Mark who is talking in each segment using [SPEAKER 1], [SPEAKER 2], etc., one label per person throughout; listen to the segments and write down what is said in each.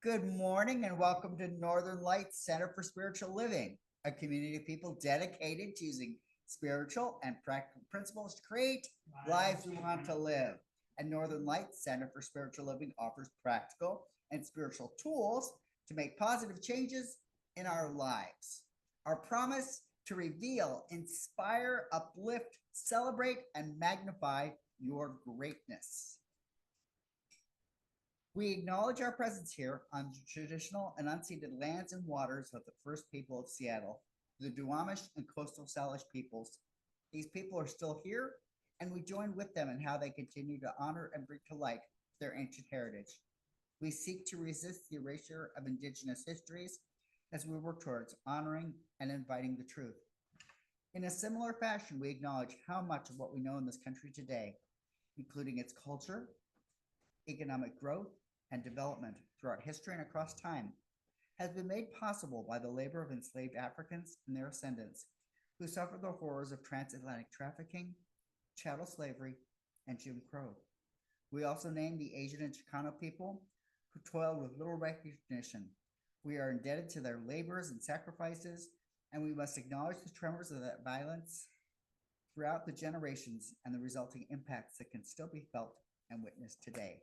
[SPEAKER 1] Good morning and welcome to Northern Light Center for Spiritual Living, a community of people dedicated to using spiritual and practical principles to create lives we want to live. And Northern Light Center for Spiritual Living offers practical and spiritual tools to make positive changes in our lives. Our promise to reveal, inspire, uplift, celebrate, and magnify your greatness. We acknowledge our presence here on the traditional and unceded lands and waters of the first people of Seattle, the Duwamish and coastal Salish peoples. These people are still here, and we join with them in how they continue to honor and bring to light their ancient heritage. We seek to resist the erasure of Indigenous histories as we work towards honoring and inviting the truth. In a similar fashion, we acknowledge how much of what we know in this country today, including its culture, economic growth, and development throughout history and across time, has been made possible by the labor of enslaved Africans and their ascendants who suffered the horrors of transatlantic trafficking, chattel slavery, and Jim Crow. We also name the Asian and Chicano people who toiled with little recognition. We are indebted to their labors and sacrifices, and we must acknowledge the tremors of that violence throughout the generations and the resulting impacts that can still be felt and witnessed today.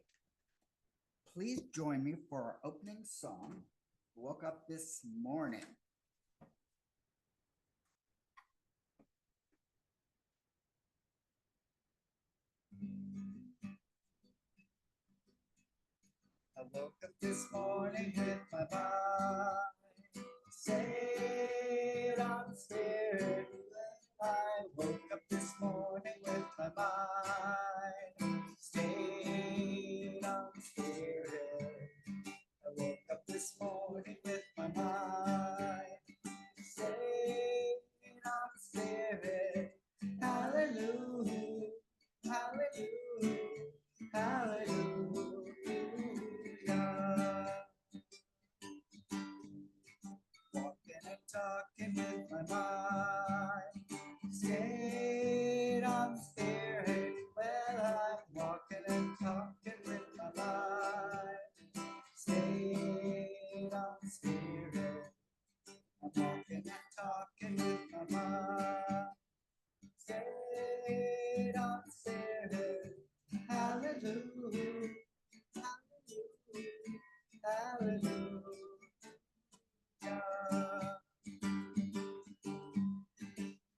[SPEAKER 1] Please join me for our opening song, Woke Up This Morning. I woke up this morning with my mind stayed on the spirit. I woke up this morning with my mind stayed on the spirit. I woke up this morning with my mind stayed on the spirit. Hallelujah, hallelujah, hallelujah. Walking and talking with my mind stayed on the spirit. Well, I'm walking and talking with my mind stayed on the spirit. I'm walking and talking with my mind stayed on the spirit. Hallelujah, hallelujah, hallelujah.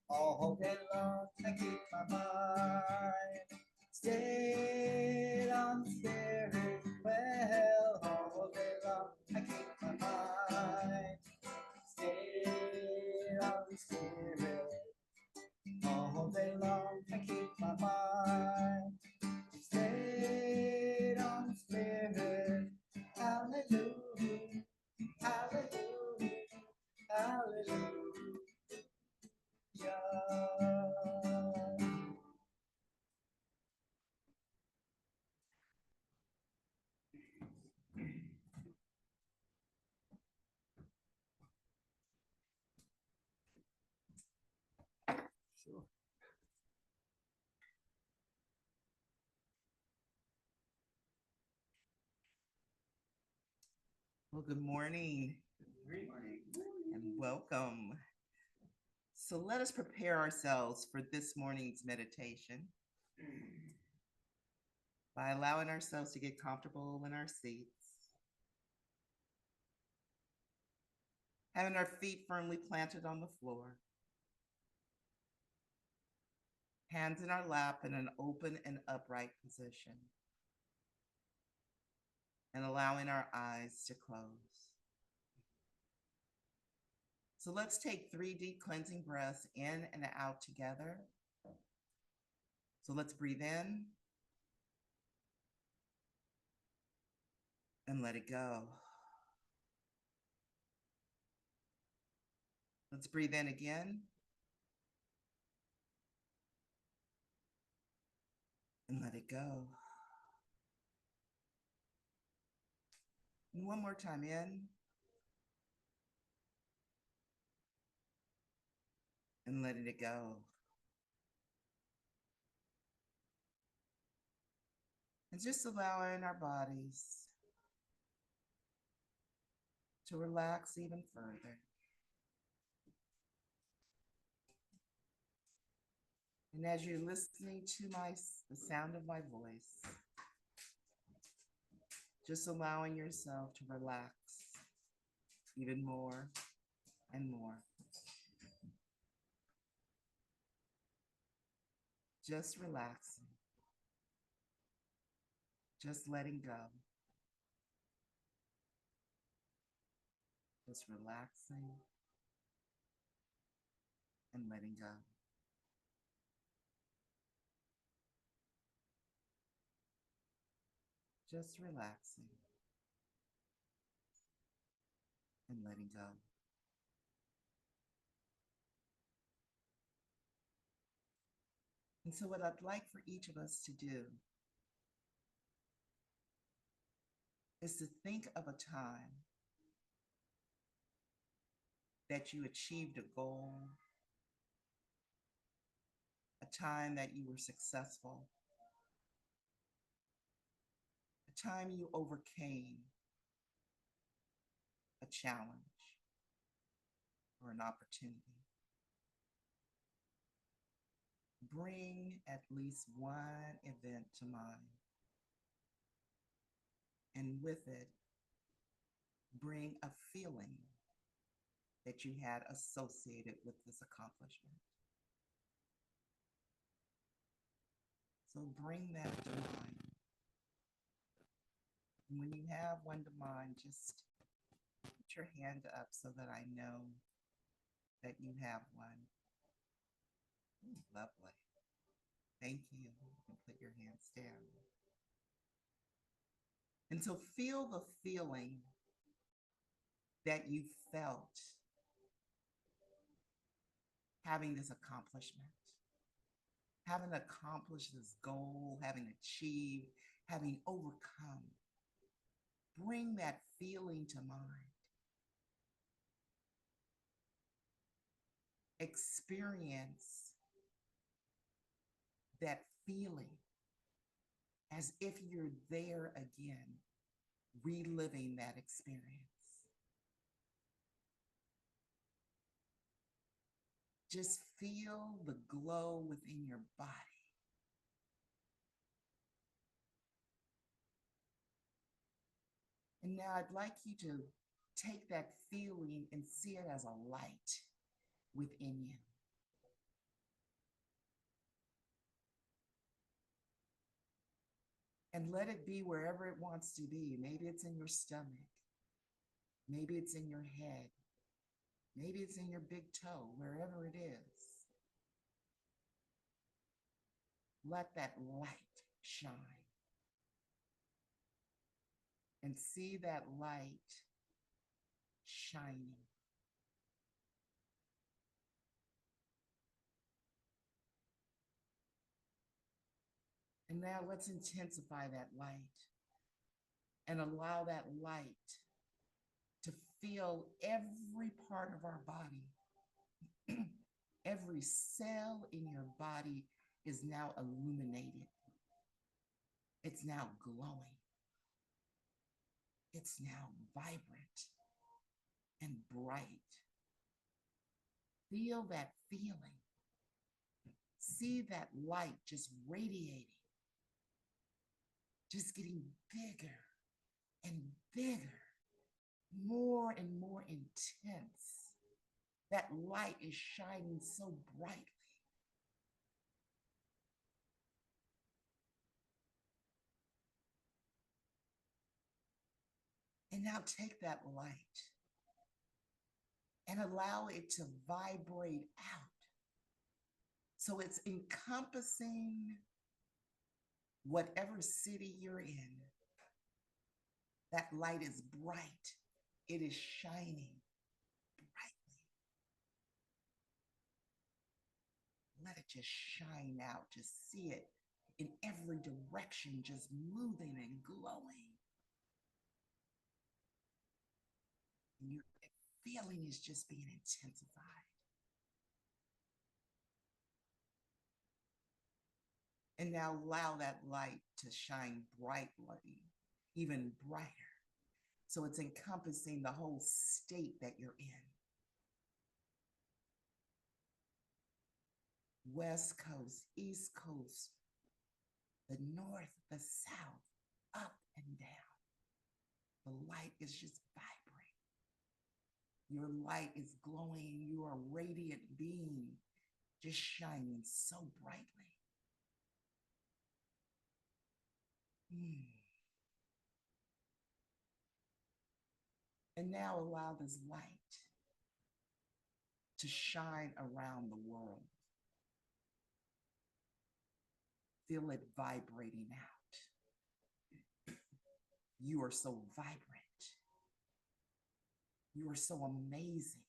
[SPEAKER 1] All day long I keep my mind stayed on the spirit. Well, all day long I keep my mind stayed on the spirit. All day long I keep my mind stayed on the spirit. Hallelujah, hallelujah, hallelujah. Sure.
[SPEAKER 2] Well, good morning
[SPEAKER 1] Good morning.
[SPEAKER 2] and welcome. So let us prepare ourselves for this morning's meditation by allowing ourselves to get comfortable in our seats, having our feet firmly planted on the floor, hands in our lap in an open and upright position, and allowing our eyes to close. So let's take 3 deep cleansing breaths in and out together. So let's breathe in and let it go. Let's breathe in again and let it go. And one more time in and letting it go. And just allowing our bodies to relax even further. And as you're listening to the sound of my voice, just allowing yourself to relax even more and more. Just relaxing, just letting go, just relaxing and letting go. Just relaxing and letting go. And so what I'd like for each of us to do is to think of a time that you achieved a goal, a time that you were successful, a time you overcame a challenge or an opportunity. Bring at least one event to mind, and with it, bring a feeling that you had associated with this accomplishment. So bring that to mind. And when you have one to mind, just put your hand up so that I know that you have one. Ooh, lovely. Thank you. You can put your hands down. And so feel the feeling that you felt having this accomplishment, having accomplished this goal, having achieved, having overcome. Bring that feeling to mind. Experience that feeling as if you're there again, reliving that experience. Just feel the glow within your body. And now I'd like you to take that feeling and see it as a light within you. And let it be wherever it wants to be. Maybe it's in your stomach. Maybe it's in your head. Maybe it's in your big toe, wherever it is. Let that light shine. And see that light shining. And now let's intensify that light and allow that light to fill every part of our body. Every cell in your body is now illuminated. It's now glowing. It's now vibrant and bright. Feel that feeling. See that light just radiating, just getting bigger and bigger, more and more intense. That light is shining so brightly. And now take that light and allow it to vibrate out. So it's encompassing whatever city you're in. That light is bright. It is shining brightly. Let it just shine out. Just see it in every direction, just moving and glowing. And your feeling is just being intensified. And now allow that light to shine brightly, even brighter. So it's encompassing the whole state that you're in. West Coast, East Coast, the North, the South, up and down. The light is just vibrant. Your light is glowing. You are a radiant being, just shining so brightly. And now allow this light to shine around the world. Feel it vibrating out. You are so vibrant. You are so amazing.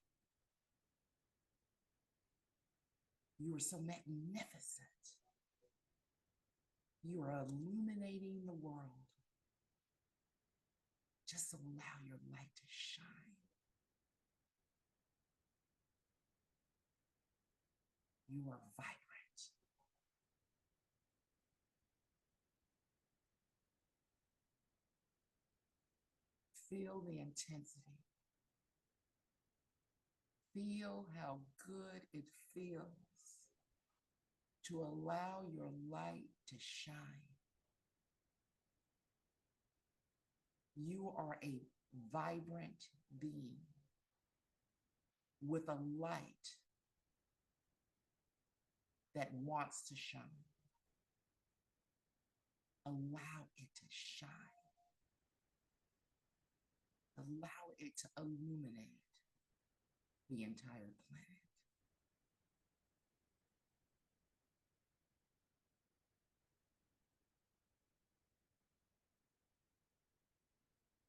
[SPEAKER 2] You are so magnificent. You are illuminating the world. Just allow your light to shine. You are vibrant. Feel the intensity. Feel how good it feels to allow your light to shine. You are a vibrant being with a light that wants to shine. Allow it to shine. Allow it to illuminate the entire planet.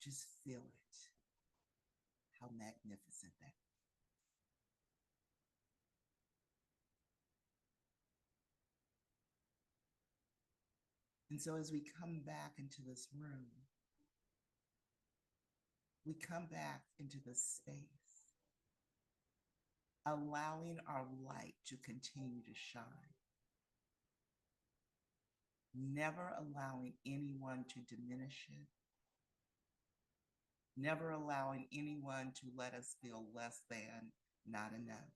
[SPEAKER 2] Just feel it, how magnificent that is. And so as we come back into this room, we come back into this space, allowing our light to continue to shine, never allowing anyone to diminish it, never allowing anyone to let us feel less than, not enough.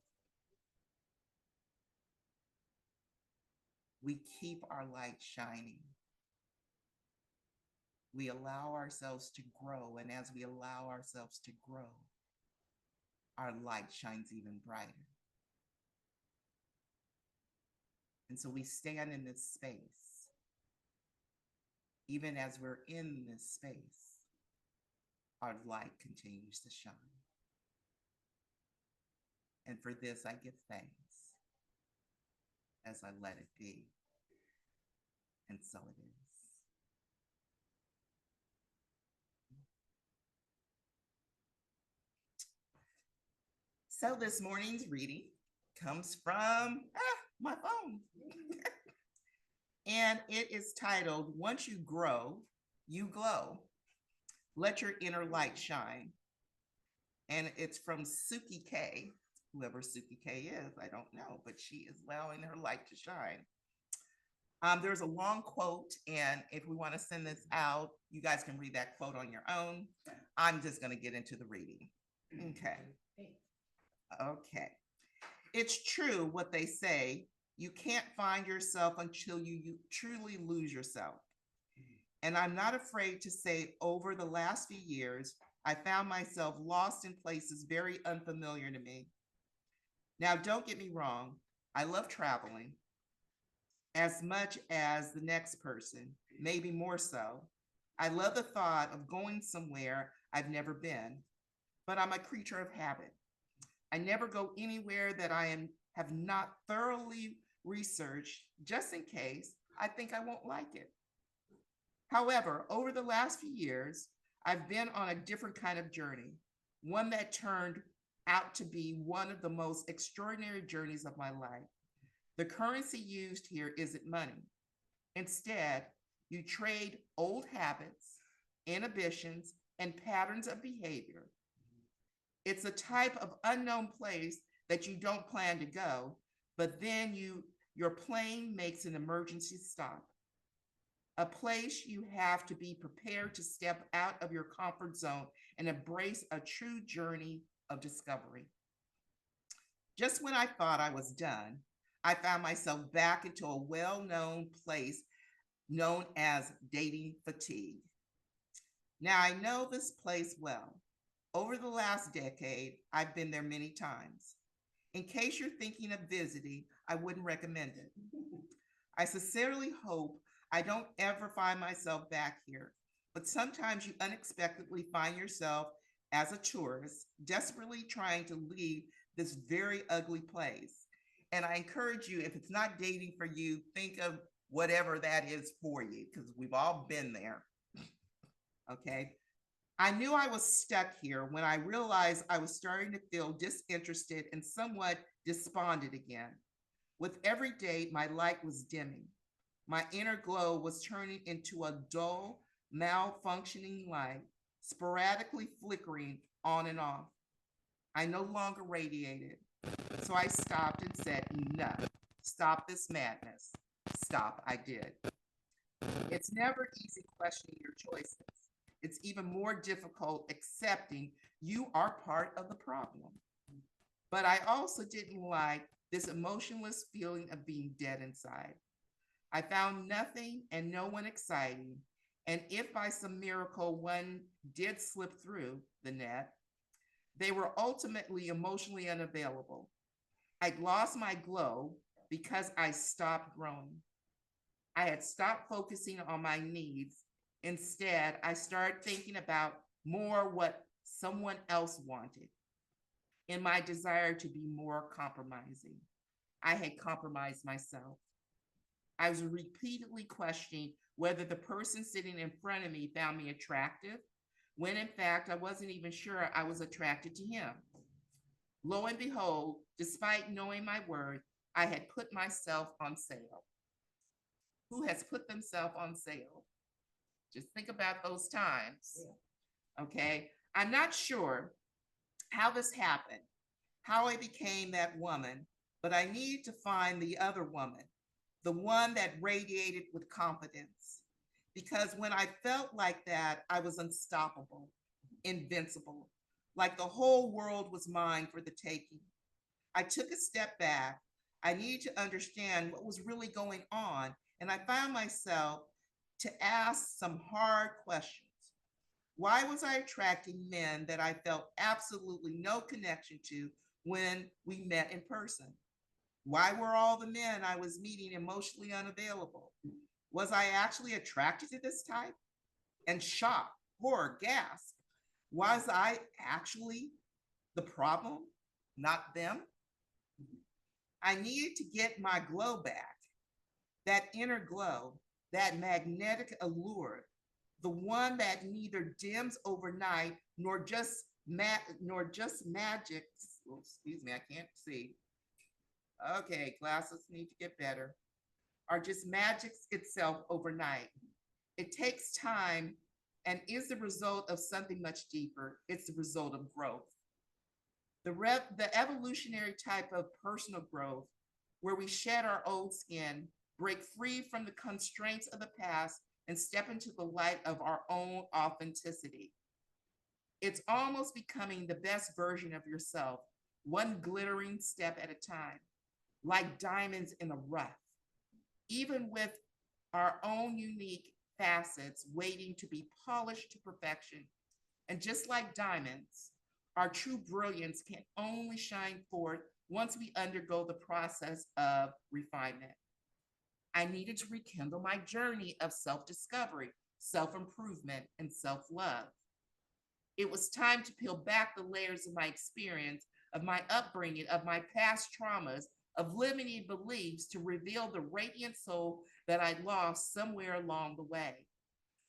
[SPEAKER 2] We keep our light shining. We allow ourselves to grow, and as we allow ourselves to grow, our light shines even brighter. And so we stand in this space. Even as we're in this space, our light continues to shine. And for this, I give thanks as I let it be. And so it is. So this morning's reading comes from my phone. And it is titled, Once You Grow, You Glow. Let Your Inner Light Shine. And it's from Suki K. Whoever Suki K is, I don't know, but she is allowing her light to shine. There's a long quote, and if we want to send this out, you guys can read that quote on your own. I'm just going to get into the reading. Okay. It's true what they say. You can't find yourself until you truly lose yourself. And I'm not afraid to say over the last few years, I found myself lost in places very unfamiliar to me. Now, don't get me wrong. I love traveling as much as the next person, maybe more so. I love the thought of going somewhere I've never been, but I'm a creature of habit. I never go anywhere that I have not thoroughly researched, just in case I think I won't like it. However, over the last few years, I've been on a different kind of journey, one that turned out to be one of the most extraordinary journeys of my life. The currency used here isn't money. Instead, you trade old habits, inhibitions, and patterns of behavior. It's a type of unknown place that you don't plan to go, but then your plane makes an emergency stop. a place you have to be prepared to step out of your comfort zone and embrace a true journey of discovery. Just when I thought I was done, I found myself back into a well-known place known as dating fatigue. Now, I know this place well. Over the last decade, I've been there many times. In case you're thinking of visiting, I wouldn't recommend it. I sincerely hope I don't ever find myself back here, but sometimes you unexpectedly find yourself as a tourist, desperately trying to leave this very ugly place. And I encourage you, if it's not dating for you, think of whatever that is for you, because we've all been there. Okay. I knew I was stuck here when I realized I was starting to feel disinterested and somewhat despondent again. With every day, my light was dimming. My inner glow was turning into a dull, malfunctioning light, sporadically flickering on and off. I no longer radiated. So I stopped and said, enough. Stop this madness. Stop, I did. It's never easy questioning your choices. It's even more difficult accepting you are part of the problem. But I also didn't like this emotionless feeling of being dead inside. I found nothing and no one exciting. And if by some miracle one did slip through the net, they were ultimately emotionally unavailable. I'd lost my glow because I stopped growing. I had stopped focusing on my needs. Instead, I started thinking about more what someone else wanted in my desire to be more compromising. I had compromised myself. I was repeatedly questioning whether the person sitting in front of me found me attractive, when in fact I wasn't even sure I was attracted to him. Lo and behold, despite knowing my worth, I had put myself on sale. Who has put themselves on sale? Just think about those times. Okay. I'm not sure how this happened, how I became that woman, but I need to find the other woman, the one that radiated with confidence. Because when I felt like that, I was unstoppable, invincible, like the whole world was mine for the taking. I took a step back. I needed to understand what was really going on. And I found myself to ask some hard questions. Why was I attracting men that I felt absolutely no connection to when we met in person? Why were all the men I was meeting emotionally unavailable? Was I actually attracted to this type? And shock, horror, gasp. Was I actually the problem, not them? I needed to get my glow back, that inner glow, that magnetic allure, the one that neither dims overnight nor just magic. Oh, excuse me, I can't see. Okay, glasses need to get better. Or just magics itself overnight. It takes time and is the result of something much deeper. It's the result of growth. The evolutionary type of personal growth, where we shed our old skin, break free from the constraints of the past, and step into the light of our own authenticity. It's almost becoming the best version of yourself, one glittering step at a time, like diamonds in a rough, even with our own unique facets waiting to be polished to perfection. And just like diamonds, our true brilliance can only shine forth once we undergo the process of refinement. I needed to rekindle my journey of self-discovery, self-improvement, and self-love. It was time to peel back the layers of my experience, of my upbringing, of my past traumas, of limiting beliefs to reveal the radiant soul that I lost somewhere along the way.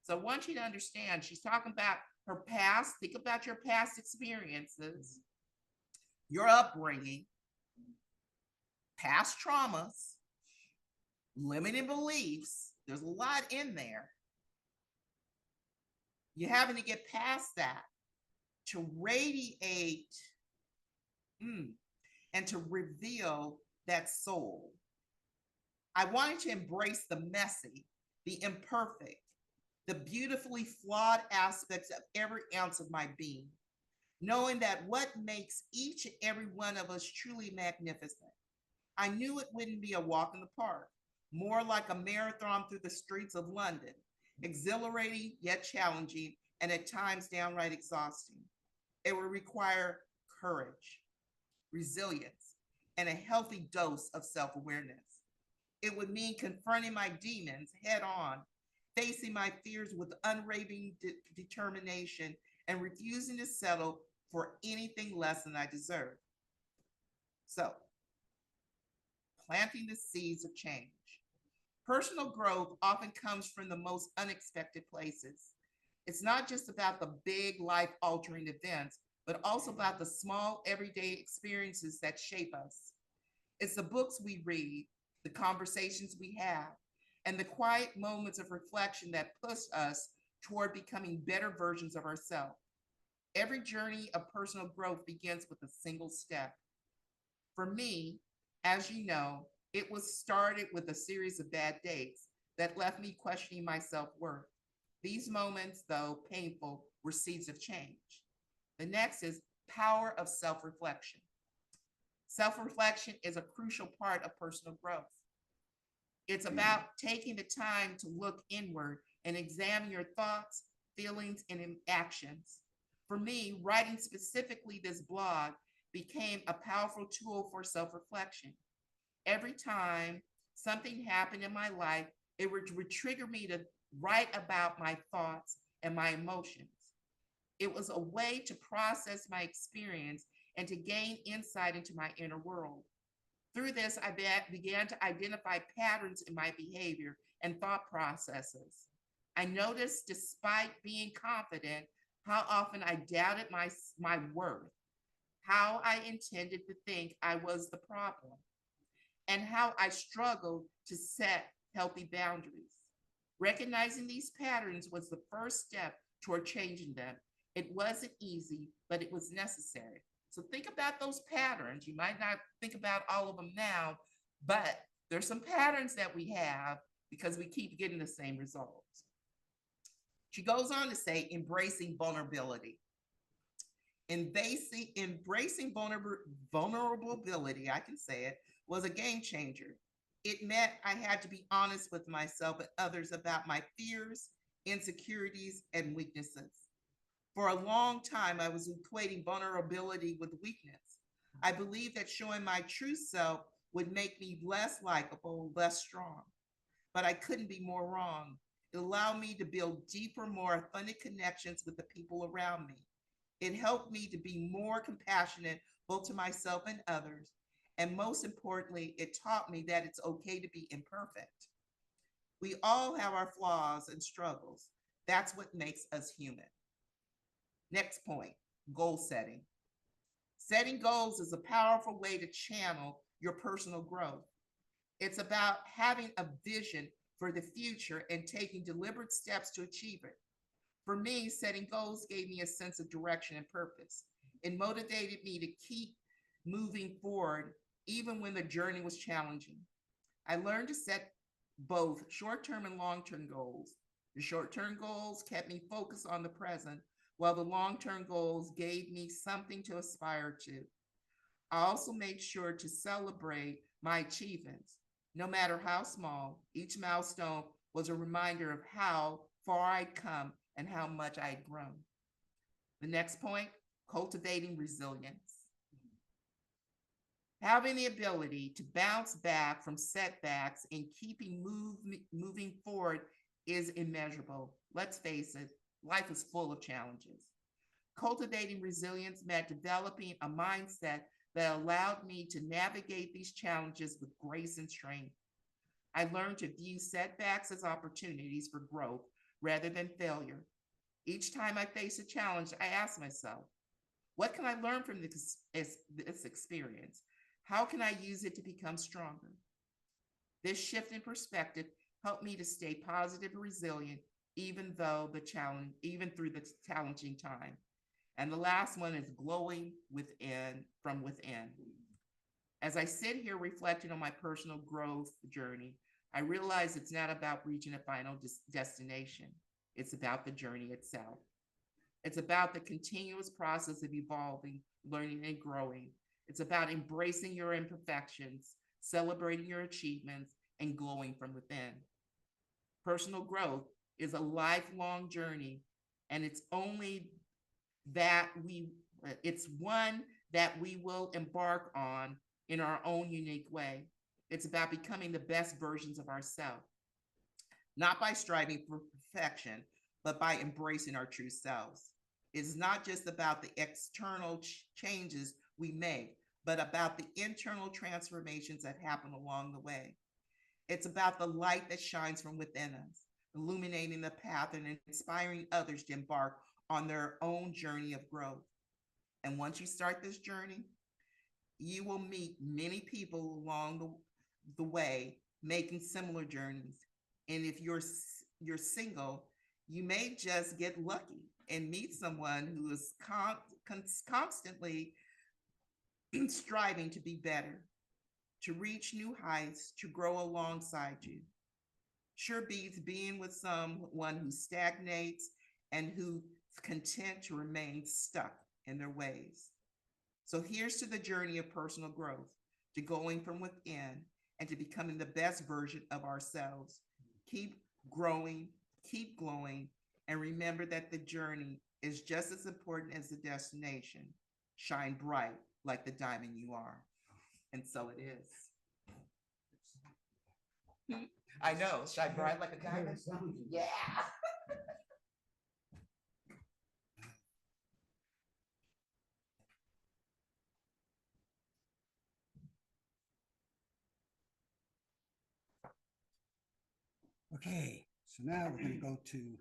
[SPEAKER 2] So I want you to understand, she's talking about her past. Think about your past experiences, your upbringing, past traumas, limiting beliefs. There's a lot in there. You're having to get past that to radiate and to reveal that soul. I wanted to embrace the messy, the imperfect, the beautifully flawed aspects of every ounce of my being, knowing that what makes each and every one of us truly magnificent. I knew it wouldn't be a walk in the park, more like a marathon through the streets of London, exhilarating yet challenging and at times downright exhausting. It would require courage, resilience, and a healthy dose of self awareness. It would mean confronting my demons head on, facing my fears with unwavering determination, and refusing to settle for anything less than I deserve. So, planting the seeds of change. Personal growth often comes from the most unexpected places. It's not just about the big life altering events, but also about the small everyday experiences that shape us. It's the books we read, the conversations we have, and the quiet moments of reflection that push us toward becoming better versions of ourselves. Every journey of personal growth begins with a single step. For me, as you know, it was started with a series of bad dates that left me questioning my self worth. These moments, though painful, were seeds of change. The next is power of self reflection. Self reflection is a crucial part of personal growth. It's about taking the time to look inward and examine your thoughts, feelings, and actions. For me, writing specifically this blog became a powerful tool for self reflection. Every time something happened in my life, it would trigger me to write about my thoughts and my emotions. It was a way to process my experience and to gain insight into my inner world. Through this, I began to identify patterns in my behavior and thought processes. I noticed, despite being confident, how often I doubted my worth, how I intended to think I was the problem, and how I struggled to set healthy boundaries. Recognizing these patterns was the first step toward changing them. It wasn't easy, but it was necessary. So think about those patterns. You might not think about all of them now, but there's some patterns that we have because we keep getting the same results. She goes on to say, embracing vulnerability. Embracing vulnerability, I can say it, was a game changer. It meant I had to be honest with myself and others about my fears, insecurities, and weaknesses. For a long time, I was equating vulnerability with weakness. I believed that showing my true self would make me less likable, less strong. But I couldn't be more wrong. It allowed me to build deeper, more authentic connections with the people around me. It helped me to be more compassionate both to myself and others. And most importantly, it taught me that it's okay to be imperfect. We all have our flaws and struggles. That's what makes us human. Next point, goal setting. Setting goals is a powerful way to channel your personal growth. It's about having a vision for the future and taking deliberate steps to achieve it. For me, setting goals gave me a sense of direction and purpose. It motivated me to keep moving forward even when the journey was challenging. I learned to set both short-term and long-term goals. The short-term goals kept me focused on the present, while the long-term goals gave me something to aspire to. I also made sure to celebrate my achievements. No matter how small, each milestone was a reminder of how far I'd come and how much I'd grown. The next point, cultivating resilience. Having the ability to bounce back from setbacks and keeping moving forward is immeasurable. Let's face it, life is full of challenges. Cultivating resilience meant developing a mindset that allowed me to navigate these challenges with grace and strength. I learned to view setbacks as opportunities for growth rather than failure. Each time I face a challenge, I ask myself, what can I learn from this experience? How can I use it to become stronger? This shift in perspective helped me to stay positive and resilient, even through the challenging time. And the last one is glowing from within. As I sit here reflecting on my personal growth journey, I realize it's not about reaching a final destination. It's about the journey itself. It's about the continuous process of evolving, learning, and growing. It's about embracing your imperfections, celebrating your achievements, and glowing from within. Personal growth is a lifelong journey, and it's one that we will embark on in our own unique way. It's about becoming the best versions of ourselves, not by striving for perfection, but by embracing our true selves. It's not just about the external changes we make, but about the internal transformations that happen along the way. It's about the light that shines from within us, illuminating the path and inspiring others to embark on their own journey of growth. And once you start this journey, you will meet many people along the way making similar journeys. And if you're single, you may just get lucky and meet someone who is constantly striving to be better, to reach new heights, to grow alongside you. Sure beats being with someone who stagnates and who's content to remain stuck in their ways. So here's to the journey of personal growth, to going from within and to becoming the best version of ourselves. Keep growing, keep glowing, and remember that the journey is just as important as the destination. Shine bright like the diamond you are. And so it is. I know, shine bright like a diamond. Yeah.
[SPEAKER 3] Okay, so now we're going to go to.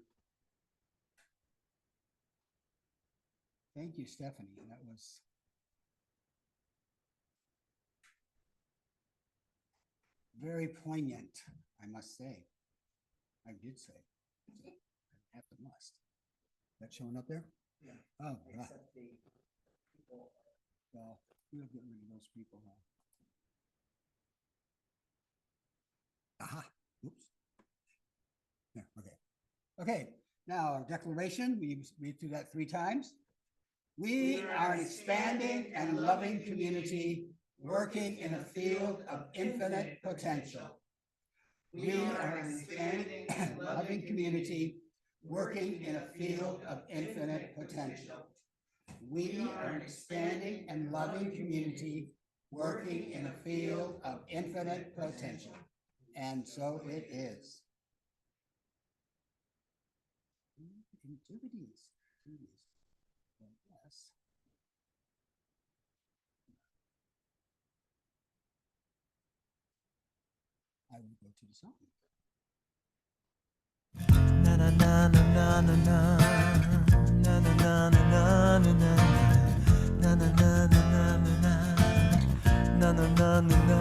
[SPEAKER 3] Thank you, Stephanie. That was very poignant, I must say. I did say. So I have to must. That showing up there?
[SPEAKER 1] Yeah.
[SPEAKER 3] Oh, yeah.
[SPEAKER 1] Except the people.
[SPEAKER 3] Well, we'll get rid of those people now. Aha. Oops. Yeah, okay. Okay, now our declaration, we read through that 3 times. We are an expanding and loving community working in a field of infinite potential. We are an expanding and loving community working in a field of infinite potential. We are an expanding and loving community working in a field of infinite potential. And so it is. Activities. Yes. I will go to the song. Na na na na na na na na na na na na na na na na na na na.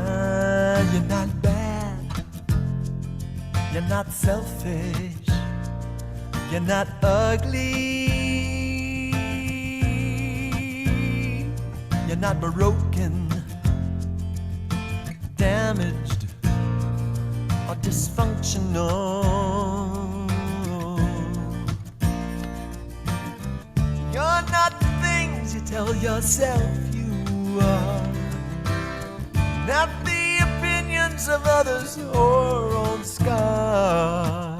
[SPEAKER 3] You're not bad. You're not selfish. You're not ugly. You're not broken, damaged, or dysfunctional. You're not the things you tell yourself you are. Not the opinions of others or own scars.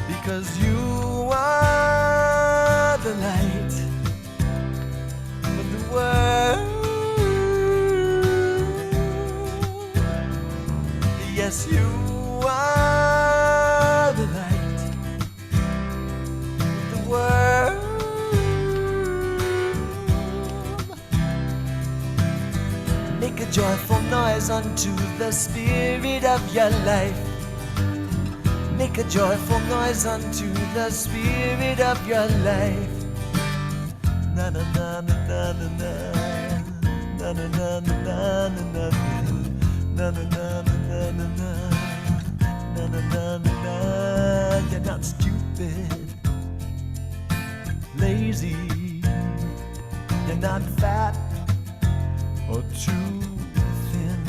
[SPEAKER 3] Because you are the light of the world. Yes, you are the light of the world. Make a joyful noise unto the Spirit of your life. Make a joyful noise unto the Spirit of your life. Na na na na na na na na na na na na na na na na. You're not stupid, lazy. You're not fat or too thin.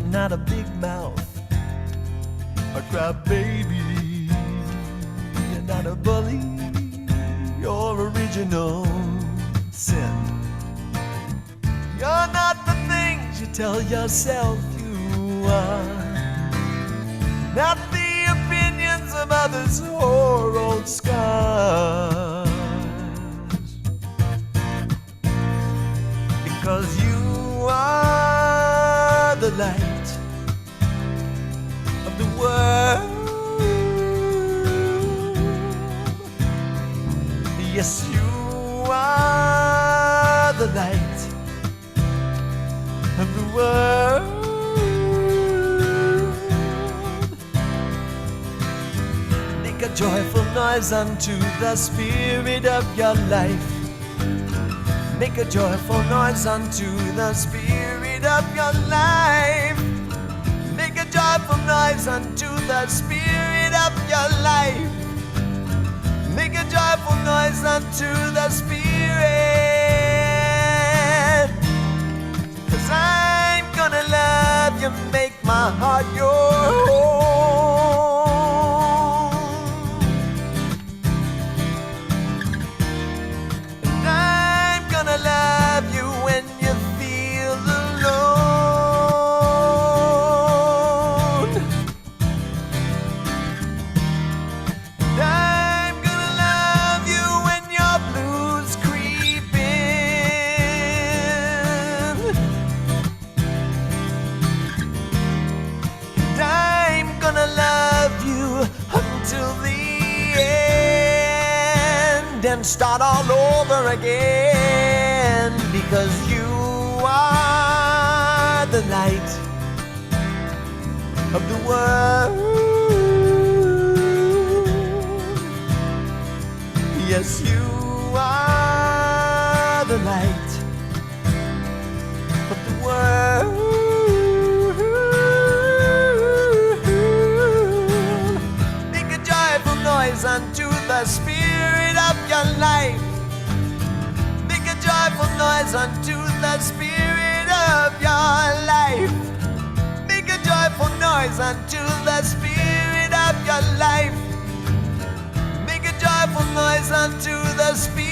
[SPEAKER 4] You're not a big mouth or cry baby. You're not a bully. You're original sin. You're not the things you tell yourself you are. Not the opinions of others or old scars. Because you are the light of the world. Yes, you are the light of the world. Make a joyful noise unto the Spirit of your life. Make a joyful noise unto the Spirit of your life. Make a joyful noise unto the Spirit of your life. Make a joyful noise unto the Spirit. 'Cause I'm gonna love you, make my heart your home. And I'm gonna love you when you feel alone. And I'm gonna love you when your blues creep in. And I'm gonna love you until the end and start all over again. Because you are the light of the world. Yes, you are the light of the world. Make a joyful noise unto the Spirit of your life. Make a joyful noise unto the Spirit of your life. Make a joyful noise unto the Spirit of your life. Make a joyful noise unto the Spirit.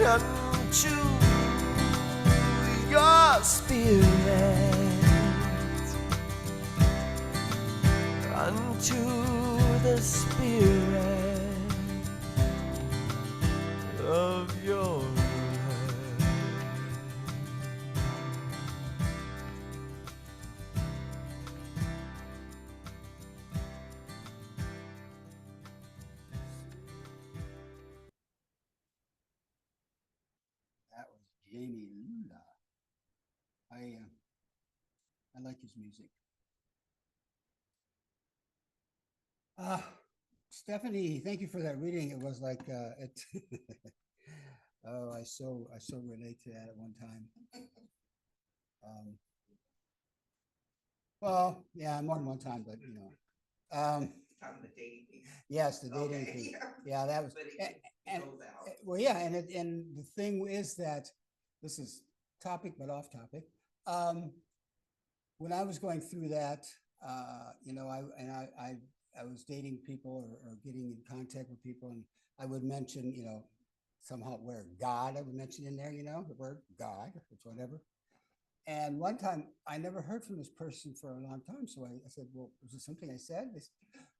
[SPEAKER 4] Unto your spirit. Unto the Spirit of your life.
[SPEAKER 3] That was Jamie Lula. I like his music. Stephanie, thank you for that reading. It was like it. Oh, I so relate to that at one time. Well, yeah, more than one time, but you know.
[SPEAKER 2] On the dating piece.
[SPEAKER 3] Yes, the dating
[SPEAKER 2] Okay,
[SPEAKER 3] thing.
[SPEAKER 2] yeah.
[SPEAKER 3] Yeah, that was.
[SPEAKER 2] But
[SPEAKER 3] and-
[SPEAKER 2] goes out.
[SPEAKER 3] Well, yeah, and the thing is that this is topic but off topic. When I was going through that, you know, I was dating people or getting in contact with people, and I would mention, you know, somehow where God I would mention in there, you know, the word God or whatever. And one time I never heard from this person for a long time, so I said, "Well, was it something I said?" They said,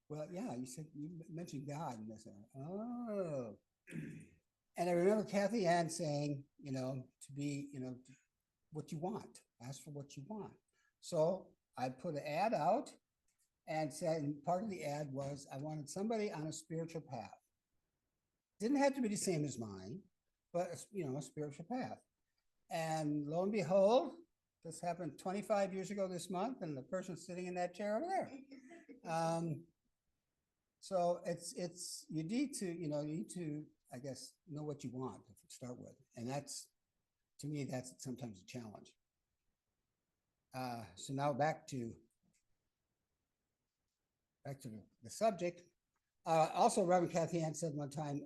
[SPEAKER 3] "Well, yeah, you said you mentioned God," and I said, "Oh." And I remember Kathy Ann saying, you know, to be, you know, what you want, ask for what you want. So I put an ad out and said, and part of the ad was I wanted somebody on a spiritual path. Didn't have to be the same as mine, but you know, a spiritual path. And lo and behold, this happened 25 years ago this month, and the person's sitting in that chair over there. So it's you need to I guess know what you want to start with, and that's, to me, that's sometimes a challenge. So now back to the subject. Also, Reverend Kathy Ann said one time,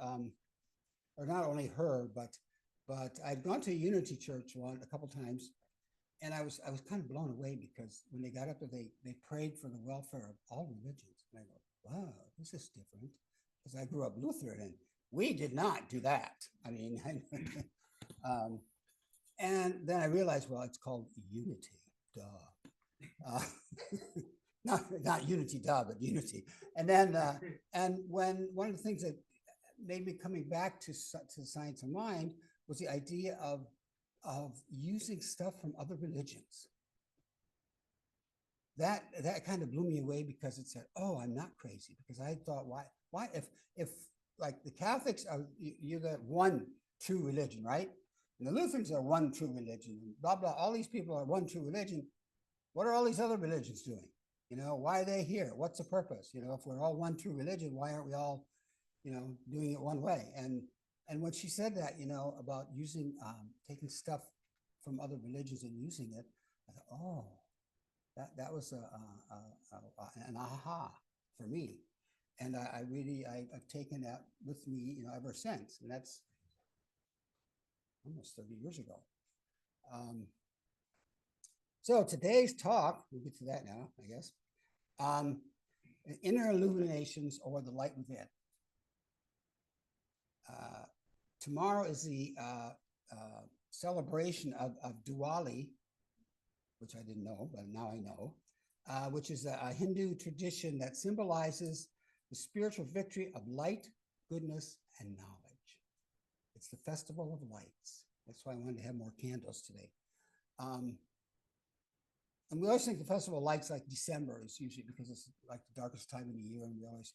[SPEAKER 3] or not only her, but I'd gone to a Unity Church a couple times, and I was kind of blown away because when they got up there, they prayed for the welfare of all religions. And I go, wow, this is different, because I grew up Lutheran, and we did not do that. I mean, and then I realized, well, it's called unity, duh. Not unity, duh, but unity. And then, and when one of the things that made me coming back to science of mind was the idea of using stuff from other religions. That kind of blew me away, because it said, oh, I'm not crazy, because I thought, why if like the Catholics are, you're the one true religion, right? And the Lutherans are one true religion, and blah, blah, all these people are one true religion. What are all these other religions doing? You know, why are they here? What's the purpose? You know, if we're all one true religion, why aren't we all, you know, doing it one way? And when she said that, you know, about using, taking stuff from other religions and using it, I thought, oh, that was an aha for me. And I've taken that with me, you know, ever since. And that's almost 30 years ago. So today's talk, we'll get to that now, I guess. Inner illuminations, or the light within. Tomorrow is the celebration of Diwali, which I didn't know, but now I know, which is a Hindu tradition that symbolizes the spiritual victory of light, goodness, and knowledge. It's the festival of lights. That's why I wanted to have more candles today. And we always think the festival of lights like December is usually because it's like the darkest time of the year, and we always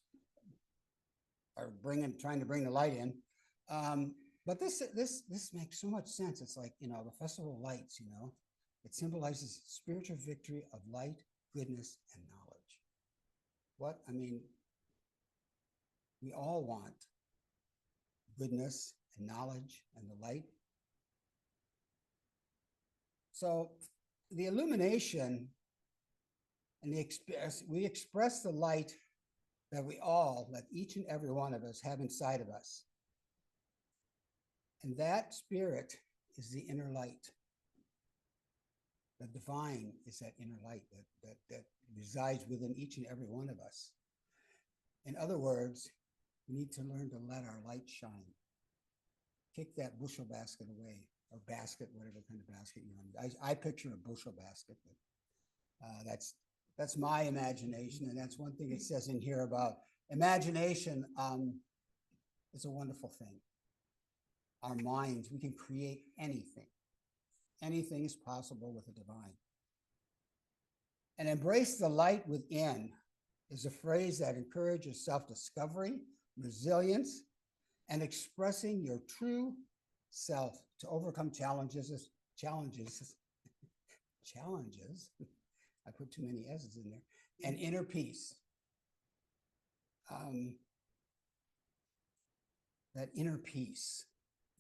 [SPEAKER 3] are trying to bring the light in. But this makes so much sense. It's like, you know, the festival of lights, you know, it symbolizes spiritual victory of light, goodness, and knowledge. I mean, we all want goodness and knowledge and the light. So the illumination and we express the light that each and every one of us have inside of us. And that spirit is the inner light. The divine is that inner light that resides within each and every one of us. In other words, we need to learn to let our light shine. Kick that bushel basket away, or basket, whatever kind of basket you want. I picture a bushel basket, but that's my imagination, and that's one thing it says in here about imagination. Is a wonderful thing. Our minds, we can create anything. Anything is possible with the divine. And embrace the light within is a phrase that encourages self-discovery, resilience, and expressing your true self to overcome challenges. I put too many S's in there. And inner peace. That inner peace,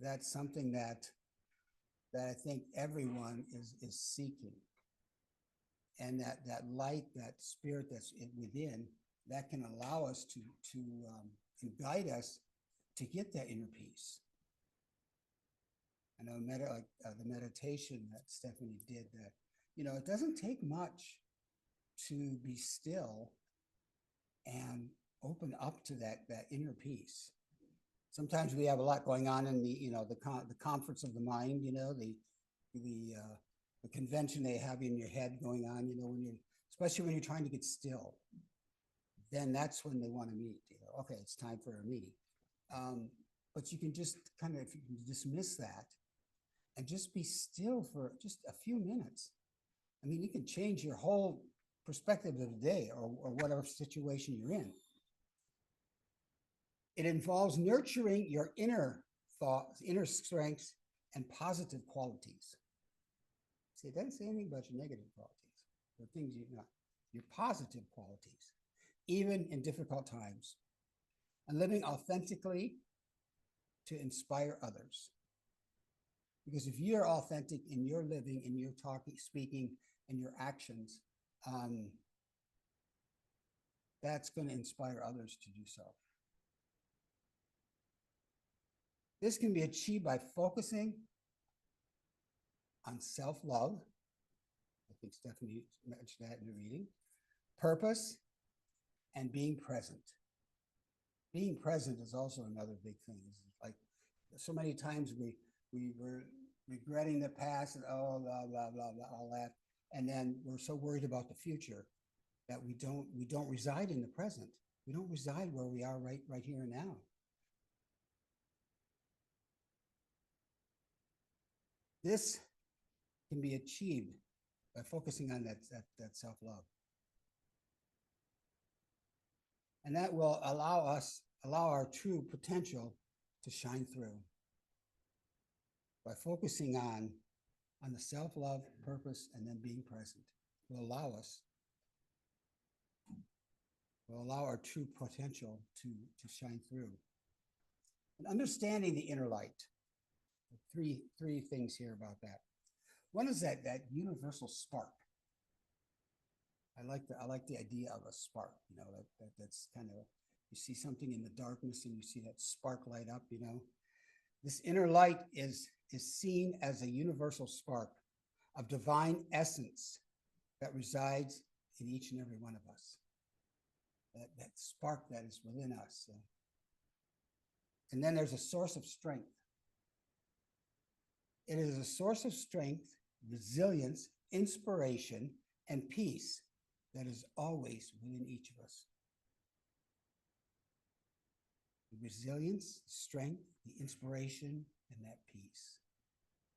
[SPEAKER 3] that's something that I think everyone is seeking. And that light, that spirit that's within, that can allow us to guide us to get that inner peace. I know the meditation that Stephanie did, that, you know, it doesn't take much to be still and open up to that inner peace. Sometimes we have a lot going on in the conference of the mind, you know, the convention they have in your head going on, you know, especially when you're trying to get still, then that's when they want to meet. You know, okay, it's time for a meeting. But you can just kind of, if you can dismiss that and just be still for just a few minutes. I mean, you can change your whole perspective of the day or whatever situation you're in. It involves nurturing your inner thoughts, inner strengths, and positive qualities. See, it doesn't say anything about your negative qualities, or things you're not, your positive qualities, even in difficult times, and living authentically to inspire others. Because if you're authentic in your living, in your talking, speaking, and your actions, that's going to inspire others to do so. This can be achieved by focusing on self-love. I think Stephanie mentioned that in the reading. Purpose and being present. Being present is also another big thing. It's like so many times we were regretting the past and oh blah blah blah blah all that, and then we're so worried about the future that we don't reside in the present. We don't reside where we are right here and now. This can be achieved by focusing on that self-love. And that will allow our true potential to shine through. By focusing on the self-love, purpose, and then being present will allow our true potential to shine through. And understanding the inner light. Three things here about that. One is that universal spark. I like the idea of a spark, you know, that's kind of, you see something in the darkness and you see that spark light up, you know. This inner light is seen as a universal spark of divine essence that resides in each and every one of us. That spark that is within us. And then there's a source of strength. It is a source of strength, resilience, inspiration, and peace that is always within each of us. The resilience, strength, the inspiration, and that peace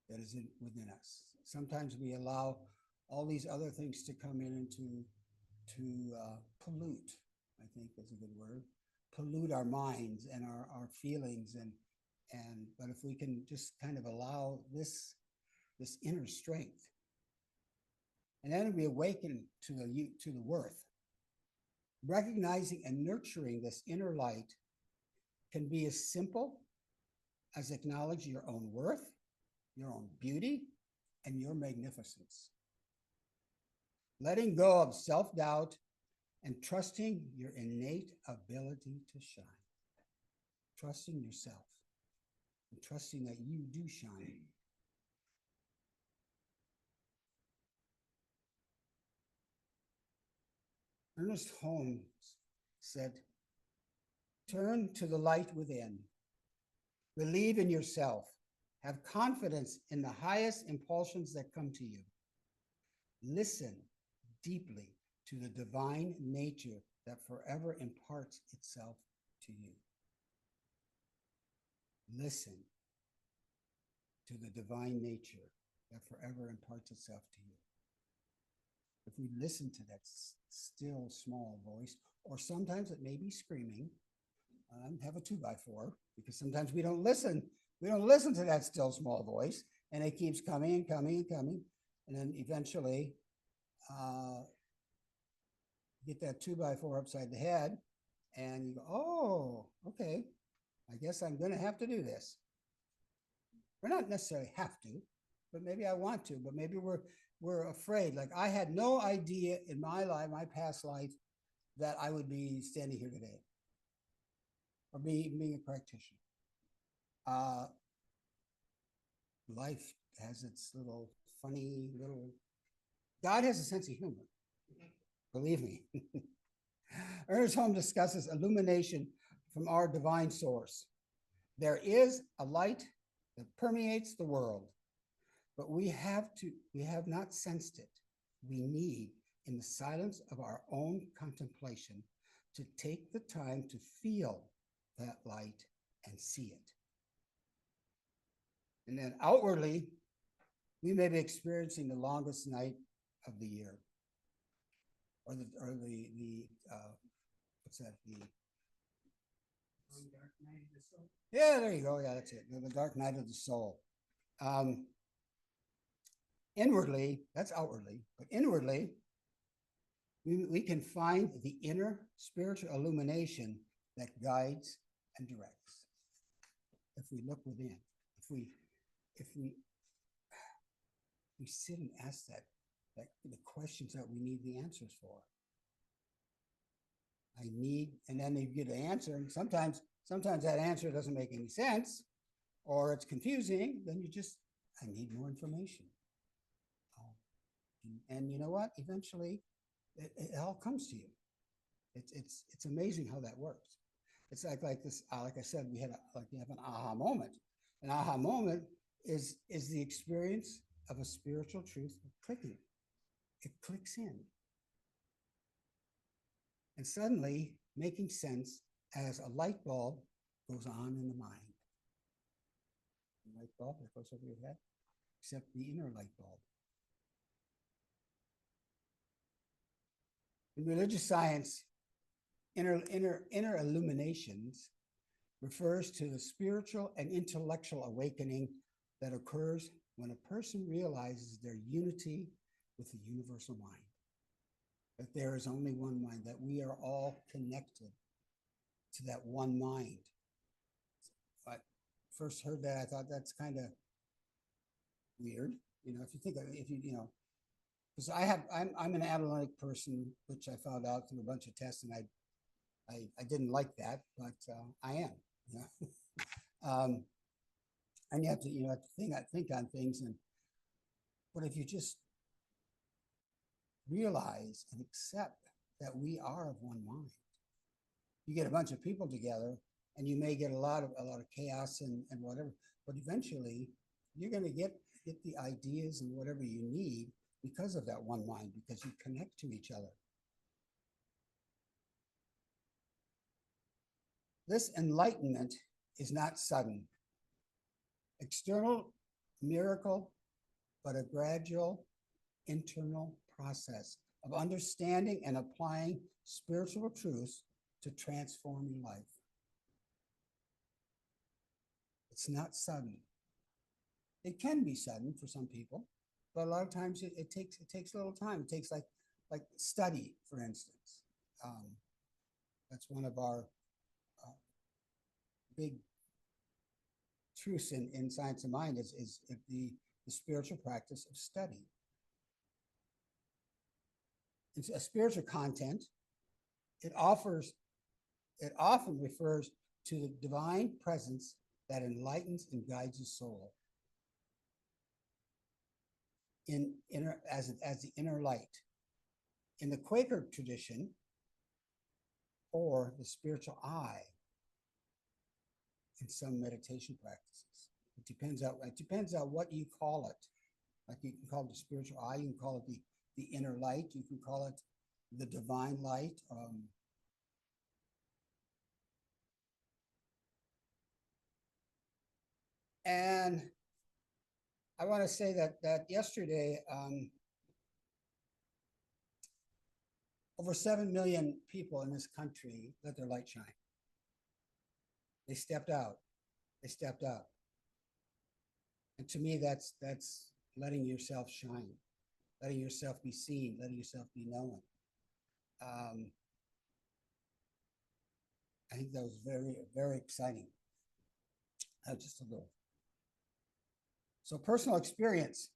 [SPEAKER 3] that is within us. Sometimes we allow all these other things to come in and to pollute, I think is a good word, pollute our minds and our feelings but if we can just kind of allow this inner strength, and then we awaken to the worth. Recognizing and nurturing this inner light can be as simple as acknowledge your own worth, your own beauty, and your magnificence. Letting go of self-doubt and trusting your innate ability to shine. Trusting yourself and trusting that you do shine. Ernest Holmes said, "Turn to the light within. Believe in yourself. Have confidence in the highest impulsions that come to you. Listen deeply to the divine nature that forever imparts itself to you." Listen to the divine nature that forever imparts itself to you. If we listen to that still small voice, or sometimes it may be screaming, have a 2x4, because sometimes we don't listen. We don't listen to that still small voice, and it keeps coming and coming and coming. And then eventually get that 2x4 upside the head, and you go, oh, okay, I guess I'm going to have to do this. We're not necessarily have to, but maybe I want to, but maybe we're afraid. Like I had no idea in my life, my past life, that I would be standing here today or being a practitioner. Life has its funny little, God has a sense of humor. Believe me. Ernest Holmes discusses illumination from our divine source. There is a light that permeates the world, but we have not sensed it. We need, in the silence of our own contemplation, to take the time to feel that light and see it. And then outwardly, we may be experiencing the longest night of the year, or the what's that? Dark night of the soul. Yeah, there you go. Yeah, that's it. The dark night of the soul. Inwardly, that's outwardly, but inwardly, we can find the inner spiritual illumination that guides and directs. If we look within, if we sit and ask the questions that we need the answers for. And then you get an answer, and sometimes that answer doesn't make any sense, or it's confusing, then I need more information. And you know what? Eventually, it all comes to you. It's amazing how that works. It's like this, like I said, you have an aha moment. An aha moment is the experience of a spiritual truth clicking. It clicks in. And suddenly making sense as a light bulb goes on in the mind. The light bulb that goes over your head, except the inner light bulb. In religious science, inner illuminations refers to the spiritual and intellectual awakening that occurs when a person realizes their unity with the universal mind. That there is only one mind, that we are all connected to that one mind. I first heard that, I thought that's kind of weird. If you think of it, because I'm an analytic person, which I found out through a bunch of tests, and I didn't like that, but I am. And you have to think on things, but if you just realize and accept that we are of one mind, you get a bunch of people together, and you may get a lot of chaos and whatever, but eventually you're going to get the ideas and whatever you need because of that one mind, because you connect to each other. This enlightenment is not sudden, external miracle, but a gradual internal process of understanding and applying spiritual truths to transforming life. It's not sudden. It can be sudden for some people, but a lot of times it takes a little time. It takes like study, for instance. That's one of our big truths in science of mind is the spiritual practice of study. It's a spiritual content. It often refers to the divine presence that enlightens and guides the soul as the inner light. In the Quaker tradition, or the spiritual eye, in some meditation practices. It depends on what you call it. Like you can call it the spiritual eye, you can call it the inner light, you can call it the divine light. And I want to say that yesterday, over 7 million people in this country let their light shine. They stepped out. And to me, that's letting yourself shine, letting yourself be seen, letting yourself be known. I think that was very, very exciting. Just a little. So personal experience.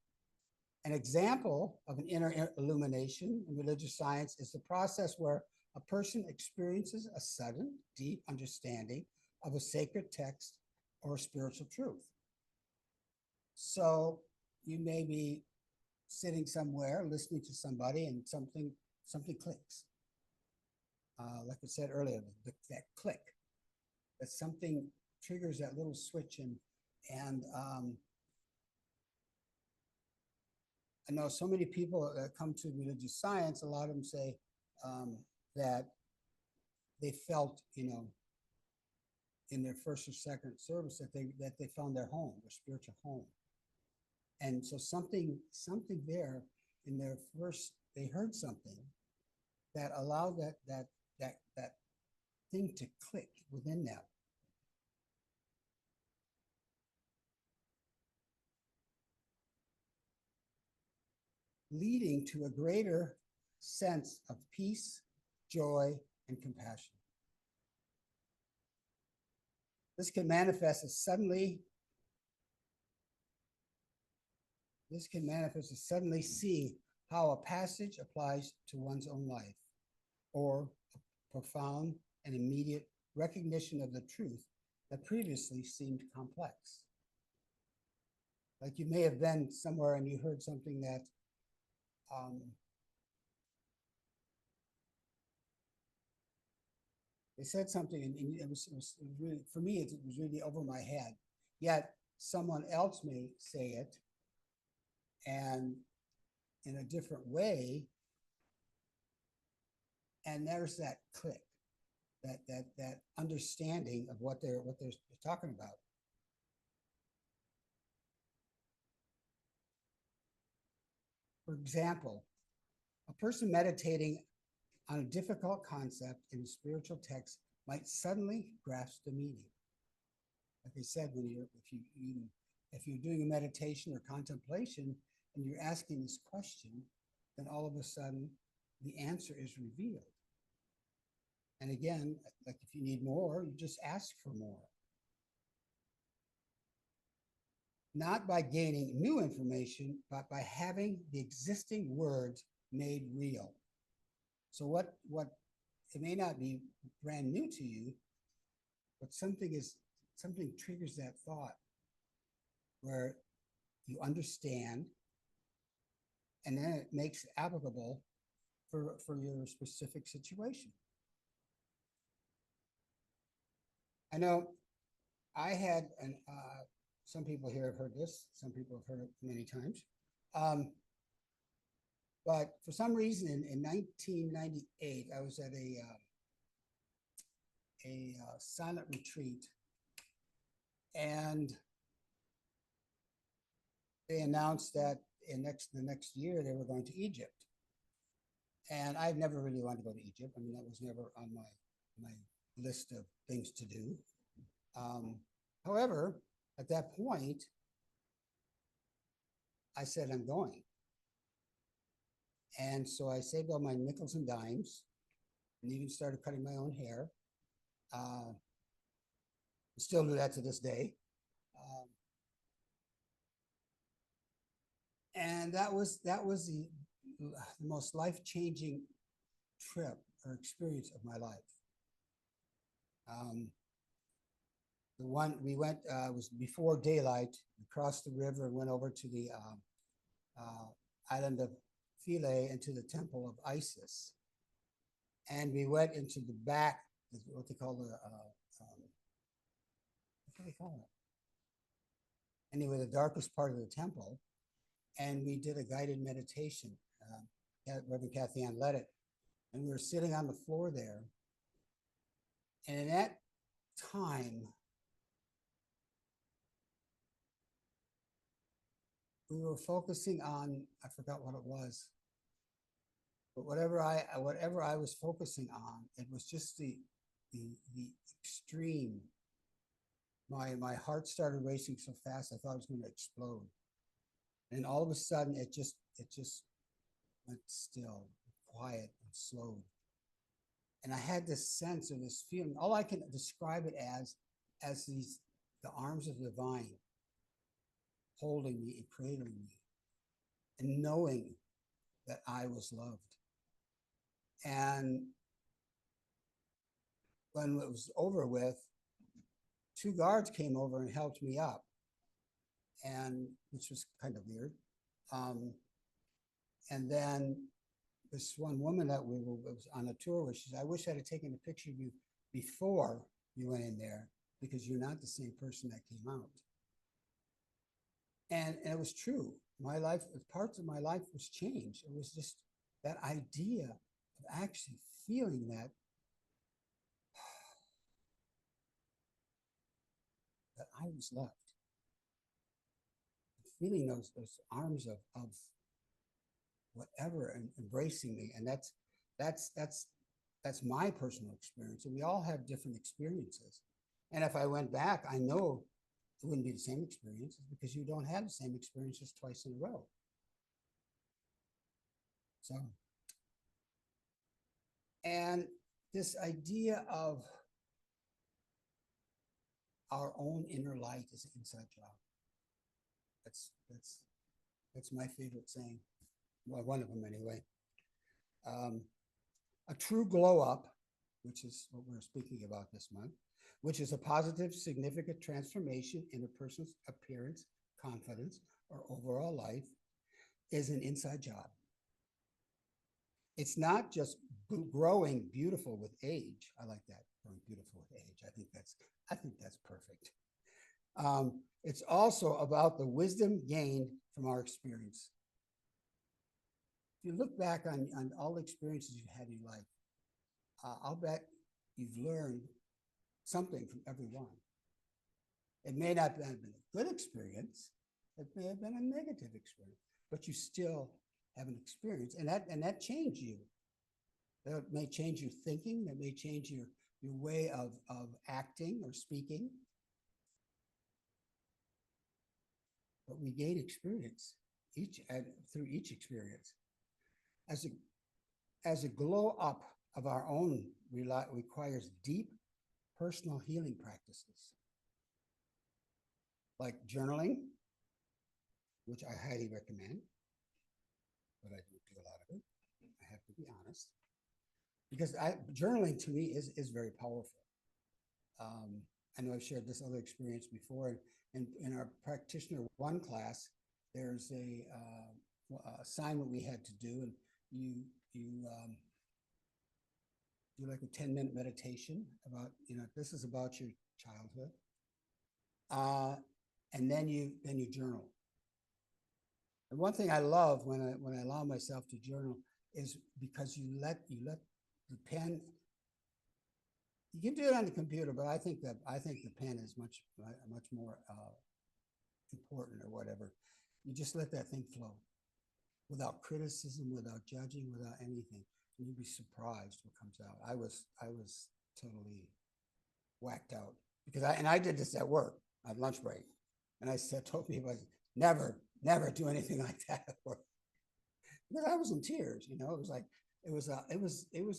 [SPEAKER 3] An example of an inner illumination in religious science is the process where a person experiences a sudden, deep understanding of a sacred text or a spiritual truth. So you may be sitting somewhere listening to somebody and something clicks. Like I said earlier, that click, that something triggers that little switch, and I know so many people that come to religious science, a lot of them say that they felt, in their first or second service that they found their home, their spiritual home. And so something there in their first, they heard something that allowed that thing to click within them. Leading to a greater sense of peace, joy, and compassion. This can manifest as suddenly seeing how a passage applies to one's own life, or a profound and immediate recognition of the truth that previously seemed complex. Like you may have been somewhere and you heard something that they said something and it was really, for me, it was really over my head. Yet someone else may say it and in a different way. And there's that click, that understanding of what they're talking about. For example, a person meditating on a difficult concept in a spiritual text might suddenly grasp the meaning. Like I said, if you're doing a meditation or contemplation and you're asking this question, then all of a sudden the answer is revealed. And again, like if you need more, you just ask for more. Not by gaining new information, but by having the existing words made real. So what it may not be brand new to you, but something triggers that thought where you understand, and then it makes it applicable for your specific situation. I know I had some people here have heard this, some people have heard it many times. But for some reason in 1998, I was at a silent retreat, and they announced that the next year they were going to Egypt. And I've never really wanted to go to Egypt. I mean, that was never on my list of things to do. However, at that point, I said, I'm going. And so I saved all my nickels and dimes and even started cutting my own hair. Still do that to this day. And that was the most life-changing trip or experience of my life. The one we went was before daylight. We crossed the river and went over to the island of Philae and to the temple of Isis. And we went into the back, what they call what do they call it? Anyway, the darkest part of the temple. And we did a guided meditation. Reverend Kathy Ann led it. And we were sitting on the floor there. And in that time, we were focusing on, I forgot what it was, but whatever I was focusing on, it was just the extreme. My heart started racing so fast I thought it was going to explode. And all of a sudden it just went still, quiet, and slowed. And I had this sense or this feeling, all I can describe it as the arms of the divine holding me and cradling me and knowing that I was loved. And when it was over with, 2 guards came over and helped me up, and which was kind of weird. And then this one woman that was on a tour with, she said, I wish I had taken a picture of you before you went in there, because you're not the same person that came out. And it was true. My life, parts of my life was changed. It was just that idea of actually feeling that I was loved. Feeling those arms of whatever and embracing me. And that's my personal experience. And we all have different experiences. And if I went back, I know it wouldn't be the same experiences, because you don't have the same experiences twice in a row. So, and this idea of our own inner light is an inside job. That's my favorite saying. Well, one of them anyway. A true glow up, which is what we're speaking about this month, which is a positive, significant transformation in a person's appearance, confidence, or overall life is an inside job. It's not just growing beautiful with age. I like that, growing beautiful with age. I think that's perfect. It's also about the wisdom gained from our experience. If you look back on all the experiences you've had in your life, I'll bet you've learned something from every one. It may not have been a good experience. It may have been a negative experience, but you still have an experience, and that changed you. That may change your thinking. That may change your way of acting or speaking. But we gain experience through each experience. As a glow up of our own requires deep personal healing practices, like journaling, which I highly recommend, but I don't do a lot of it. I have to be honest, because journaling to me is very powerful. I know I've shared this other experience before, and in our practitioner 1 class, there's a assignment we had to do, and you do like a 10-minute meditation about, this is about your childhood, and then you journal. And one thing I love when I allow myself to journal is because you let the pen. You can do it on the computer, but I think the pen is much more important, or whatever. You just let that thing flow without criticism, without judging, without anything, and you'd be surprised what comes out. I was totally whacked out because I did this at work at lunch break, and I told people, never do anything like that at work. Because I was in tears. It was like it was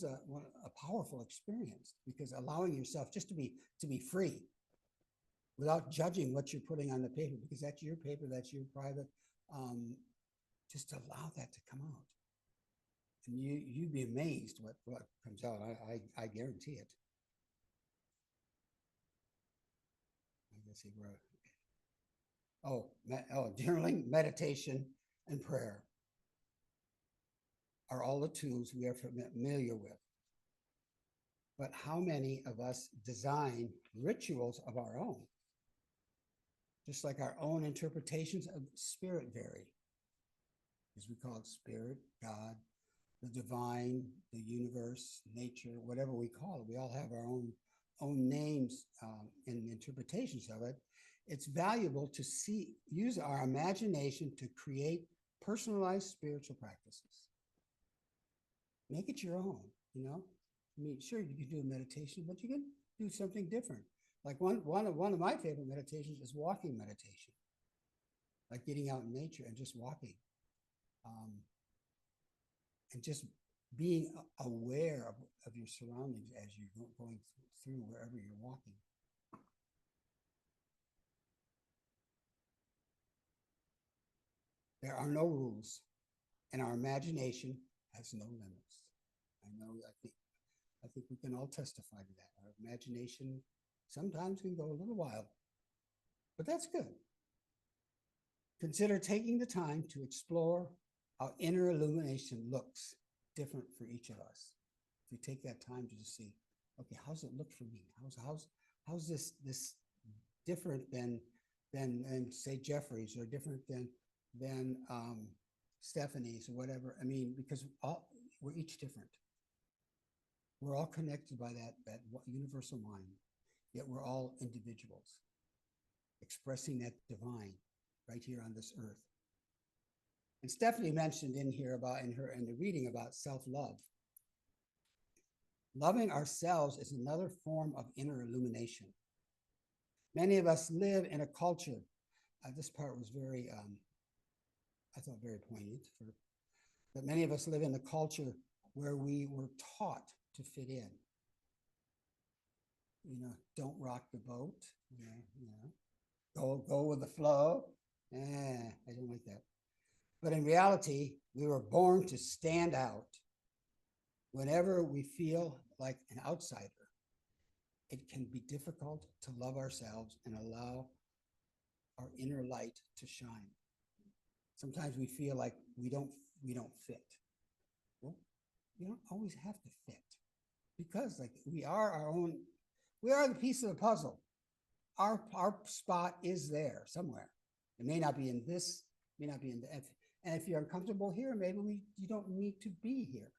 [SPEAKER 3] a powerful experience, because allowing yourself just to be free without judging what you're putting on the paper, because that's your paper, that's your private, just allow that to come out, and you'd be amazed what comes out. I guarantee it. Let's see where. Journaling, meditation, and prayer are all the tools we are familiar with. But how many of us design rituals of our own? Just like our own interpretations of spirit vary, as we call it spirit, God, the divine, the universe, nature, whatever we call it. We all have our own names and interpretations of it. It's valuable to use our imagination to create personalized spiritual practices. Make it your own, sure, you can do a meditation, but you can do something different. Like one of my favorite meditations is walking meditation, like getting out in nature and just walking, and just being aware of your surroundings as you're going through wherever you're walking. There are no rules, and our imagination has no limits. I think we can all testify to that. Our imagination sometimes can go a little wild, but that's good. Consider taking the time to explore how inner illumination looks different for each of us. If you take that time to just see, okay, how's it look for me? How's this different than say Jeffrey's, or different than Stephanie's, or whatever? I mean, because we're each different. We're all connected by that universal mind, yet we're all individuals expressing that divine right here on this earth. And Stephanie mentioned in the reading about self-love. Loving ourselves is another form of inner illumination. Many of us live in a culture. This part was very, I thought, very poignant. But many of us live in a culture where we were taught to fit in. Don't rock the boat. Go with the flow. I don't like that. But in reality, we were born to stand out. Whenever we feel like an outsider, it can be difficult to love ourselves and allow our inner light to shine. Sometimes we feel like we don't fit. Well, you don't always have to fit, because like we are the piece of the puzzle. Our spot is there somewhere. It may not be in this, may not be in the, and if you're uncomfortable here, maybe you don't need to be here.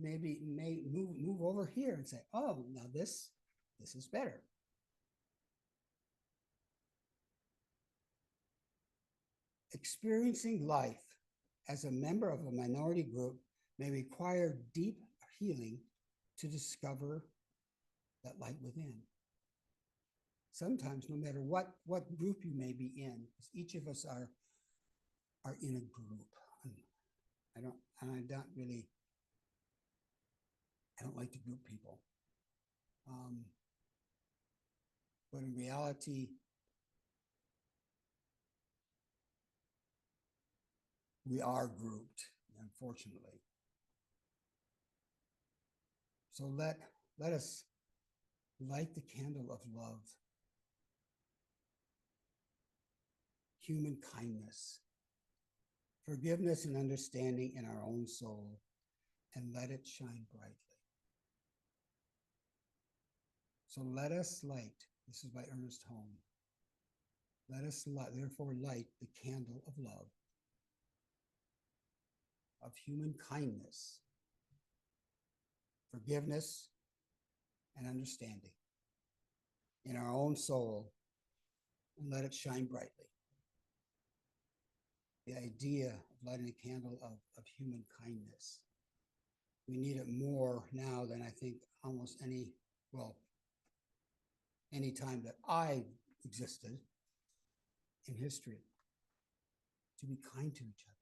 [SPEAKER 3] Maybe move over here and say, oh, now this is better. Experiencing life as a member of a minority group may require deep healing to discover that light within. Sometimes, no matter what group you may be in, because each of us are in a group. I don't like to group people. But in reality, we are grouped, unfortunately. So let us light the candle of love, human kindness, forgiveness and understanding in our own soul, and let it shine brightly. So let us light, this is by Ernest Holm, let us therefore light the candle of love, of human kindness, forgiveness, and understanding in our own soul, and let it shine brightly. The idea of lighting a candle of human kindness. We need it more now than I think almost any time that I existed in history. To be kind to each other,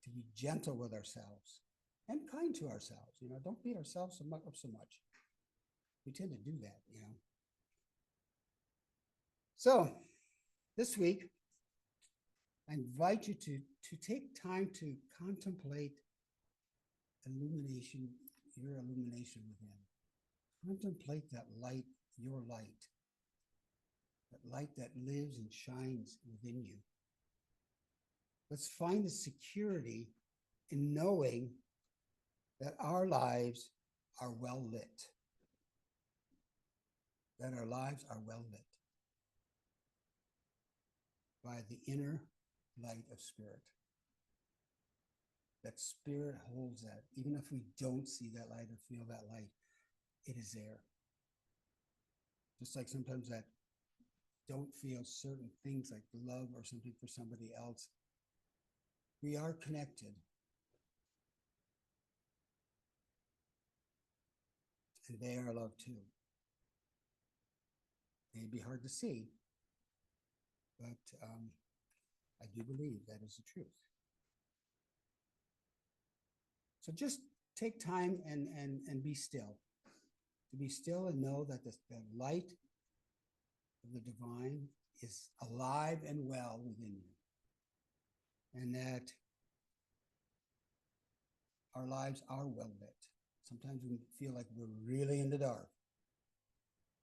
[SPEAKER 3] to be gentle with ourselves and kind to ourselves. Don't beat ourselves up so much. We tend to do that, So this week, I invite you to take time to contemplate illumination, your illumination within. Contemplate that light, your light, that light that lives and shines within you. Let's find the security in knowing that our lives are well lit. That our lives are well lit by the inner light of spirit. That spirit holds that. Even if we don't see that light or feel that light, it is there. Just like sometimes that don't feel certain things like love or something for somebody else. We are connected. And they are loved too. It may be hard to see, but I do believe that is the truth. So just take time and be still. To be still and know that the light of the divine is alive and well within you. And that our lives are well lit. Sometimes we feel like we're really in the dark.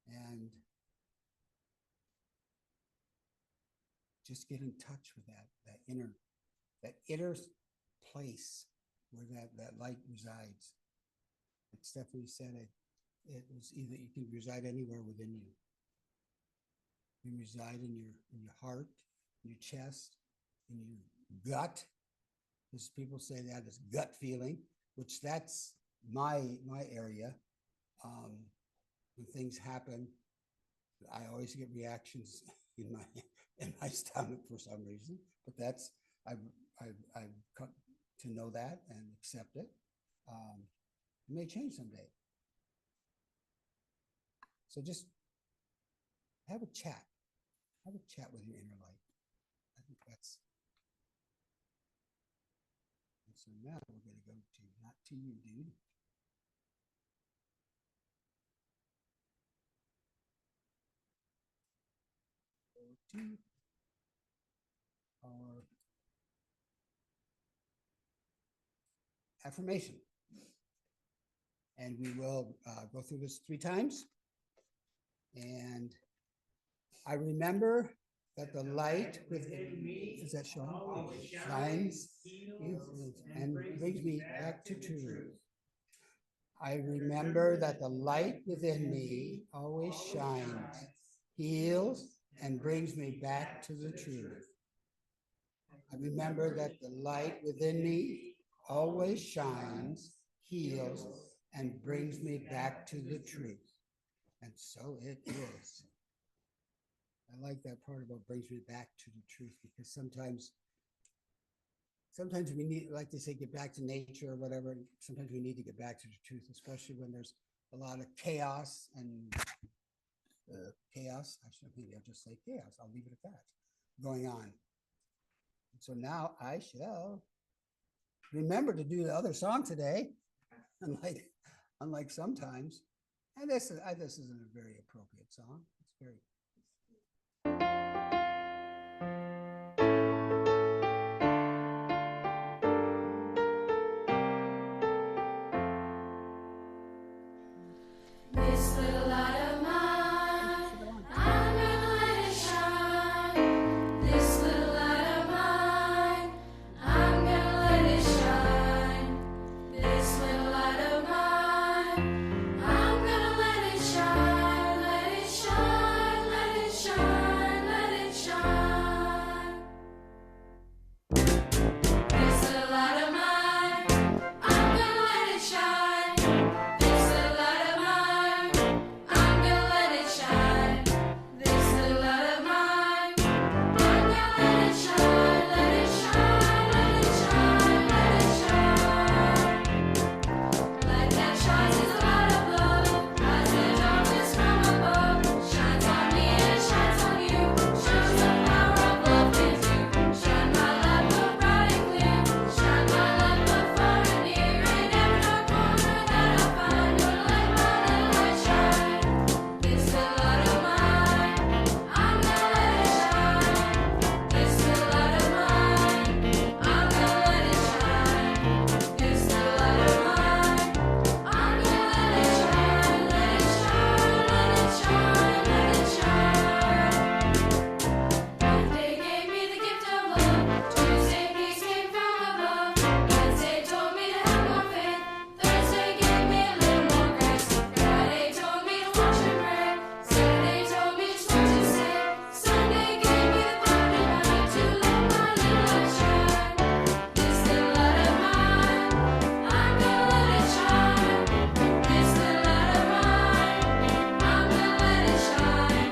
[SPEAKER 3] And just get in touch with that inner place where that light resides. Like Stephanie said, it was either you can reside anywhere within you. You reside in your heart, in your chest, in your gut. As people say that is gut feeling, which that's my area. When things happen, I always get reactions in my stomach for some reason. But that's I've come to know that and accept it. It may change someday. So just have a chat. Have a chat with your inner light. I think that's. And so now we're going to go to not to you, dude. Go to our affirmation. And we will go through this 3 times. And I remember that the light within me, is that showing?
[SPEAKER 5] Always
[SPEAKER 3] Shines
[SPEAKER 5] heals,
[SPEAKER 3] and brings me back to truth. I remember that the light within me always shines, heals, and brings me back to the truth. I remember that the light within me always shines, heals, and brings me back to the truth. And so it is. I like that part about brings me back to the truth, because sometimes we need, like they say, get back to nature or whatever. Sometimes we need to get back to the truth, especially when there's a lot of chaos and chaos. Maybe I'll just say chaos. I'll leave it at that going on. So now I shall remember to do the other song today, unlike sometimes. And this isn't a very appropriate song. It's very.
[SPEAKER 6] This little light of mine, I'm gonna let it shine. This little light of mine, I'm gonna let it shine. This little light of mine, I'm gonna let it shine, let it shine, let it shine, let it shine. This little light of mine, I'm gonna let it shine. This little light of mine, I'm gonna let it shine. This little light of mine, I'm gonna let it shine, let it shine, let it shine, let it shine. Light that shines is a light of love, as the darkness from above. Shines on me and shines on you, shows the power of love can do. Shine my light but bright and clear, shine my light but far and near. In every dark corner that I find, gonna let my little light shine. This little light of mine, I'm gonna let it shine. This little light of mine, I'm gonna let it shine. This little light of mine, I'm gonna let it shine, let it shine, let it shine, let it shine. They gave me the gift of love. Tuesday peace came from above. Wednesday told me to have more faith. Thursday gave me a little more grace. Friday told me to watch and pray. Saturday told me just what to say. Sunday gave me the cloudy night to let my little light shine. This little light of mine, I'm gonna let it shine. This little light of mine, I'm gonna let it shine.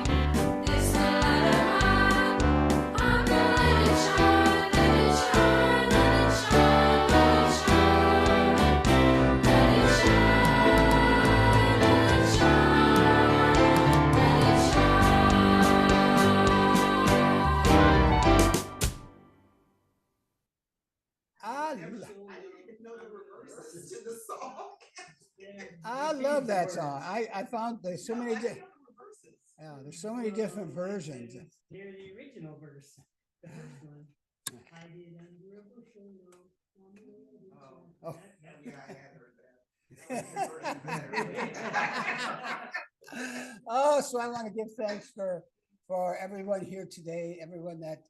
[SPEAKER 6] This little light of mine, I'm gonna let it shine, let it shine, let it shine, let it shine. Let it shine, let it shine, let it
[SPEAKER 3] I love that song. I found there's so many. There's so many different versions.
[SPEAKER 5] Here's the original verse. The first one. I did under a bushel loaf.
[SPEAKER 3] Oh. Oh, so I want to give thanks for everyone here today, everyone that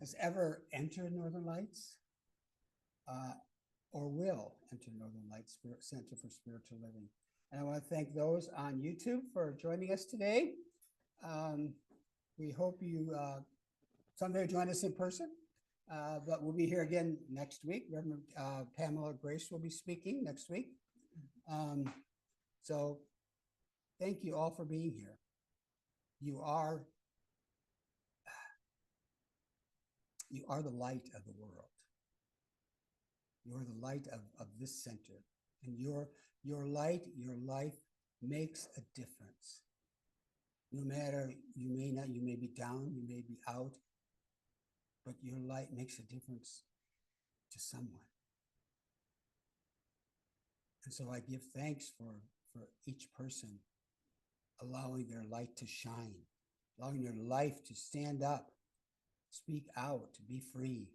[SPEAKER 3] has ever entered Northern Lights, or will enter Northern Lights Spirit Center for Spiritual Living. And I want to thank those on YouTube for joining us today. We hope you someday join us in person, but we'll be here again next week. Reverend Pamela Grace will be speaking next week. So thank you all for being here. You are the light of the world. You're the light of this center, and your light, your life makes a difference. No matter, you may be down, you may be out, but your light makes a difference to someone. And so I give thanks for each person allowing their light to shine, allowing their life to stand up, speak out, to be free.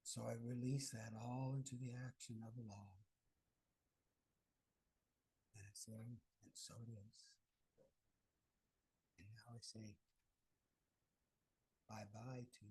[SPEAKER 3] So I release that all into the action of the law. And so it is. say bye-bye to